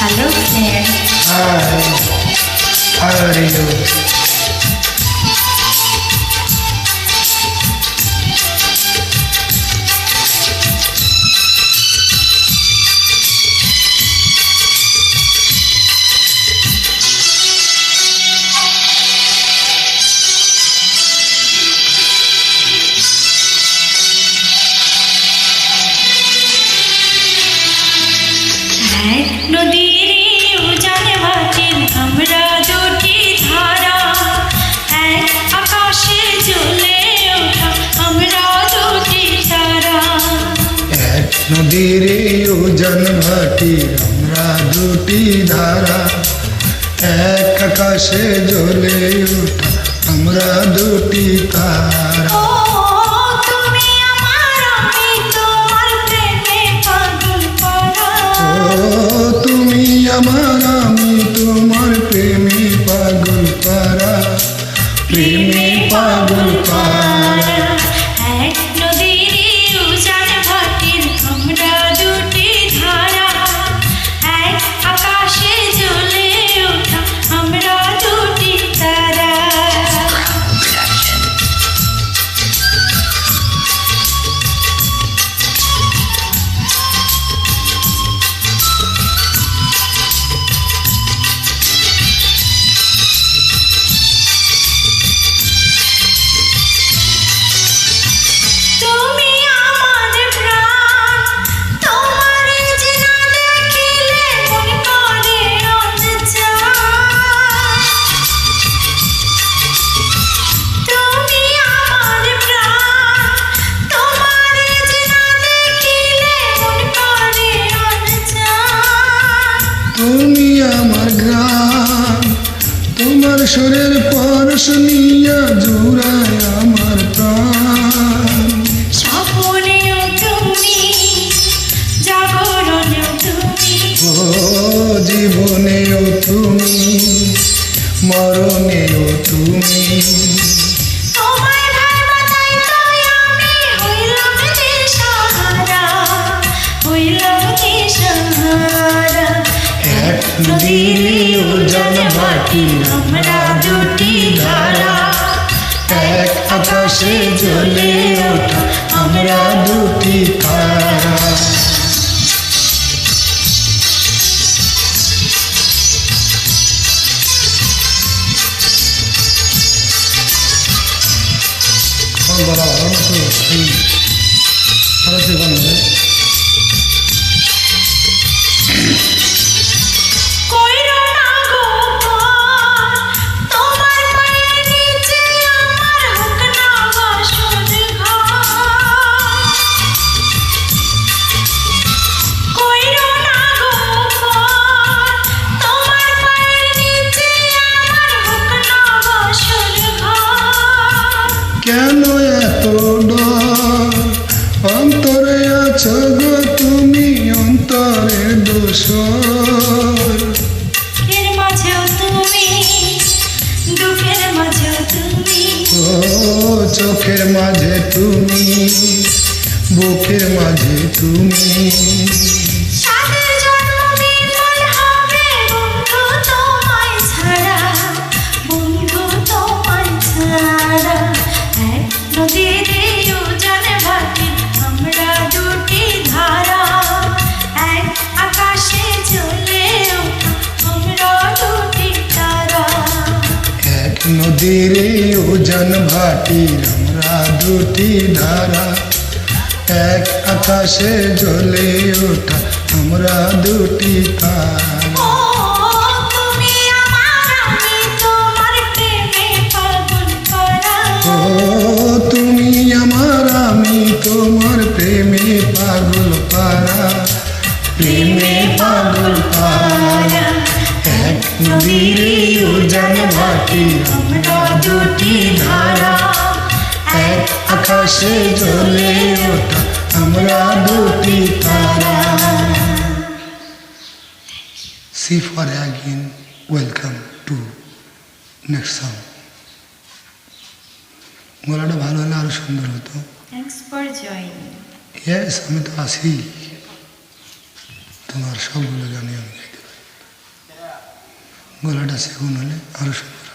Hello there. Hi, how are you? এক নদীর উজান ভাটির আমরা দুটি ধারা, এক আকাশে জ্বলে ওঠা আমরা দুটি তারা। এক নদীর উজান ভাটির আমরা দুটি ধারা, এক আকাশে জ্বলে ওঠা আমরা দুটি তারা। ও তুমি আমার, আমি তোমার প্রেমে পাগল পারা। ও তুমি আমার, আমি তোমার প্রেমে পাগল পারা, প্রেমে পাগল পারা। এক নদীর উজান ভাটির আমরা দুটি ধারা, এক আকাশে জ্বলে ওঠা আমরা দুটি তারা। তুমি আমার প্রাণ, তোমার যে না দেখিলে মন করে অনজান। তুমি আমার প্রাণ, তোমার যে না দেখিলে মন করে অনজান। তুমি আমার গ্রাম, তোমার সুরের পরশ নিয়া জুড়ায় আমার প্রাণ। স্বপ্নেও তুমি, জাগরণেও তুমি, ও জীবনেও তুমি, মরণেও তুমি। তোমায় ভাইবাতাই তাই আমি হইলাম দিশাহারা, হইলাম দিশাহারা। এক নদীর উজান ভাটি আমরা দুটি ধারা, এক আকাশে জ্বলে ওঠা আমরা দুটি তারা। বলা ভালো না তো এই সারাতে বানাবে। কইরো না গো পার, তোমার পায়ের নিচে আমার হোক না বাসর ঘর। কইরো না গো পার, তোমার পায়ের নিচে আমার হোক না বাসর ঘর। কেন এত ডর, অন্তরে আছো গো তুমি অন্তরে দোষর। সুখের মাঝেও তুমি, দুঃখের মাঝেও তুমি, ও চোখের মাঝে তুমি, বুকের মাঝে তুমি। সাথে জন্ম বিফল হবে বন্ধু তোমায় ছাড়া, বন্ধু তোমায় ছাড়া। এক নদীর উজান ভাটি আমরা দুটি ধারা, এক আকাশে জ্বলে ওঠা আমরা দুটি তারা। এক নদীর উজান ভাটির আমরা দুটি ধারা, এক আকাশে জ্বলে ওঠা আমরা দুটি তারা। ও তুমি আমার, আমি তোমার প্রেমে পাগল পারা। ও তুমি আমার, আমি তোমার প্রেমে পাগল পারা, প্রেমে পাগল পারা। এক নদীর উজান ভাটি আমরা দুটি ধারা, এক আকাশে জ্বলে ওঠা আমরা দুটি তারা। See for again, welcome to next song. গলাটা ভালো হলে আরো সুন্দর হতো। Thanks for joining. ইয়েস, আমি তো আছি, তোমার সবগুলো গানে আমি গাইতে পারি। গলাটা সেগুন হলে আরও সুন্দর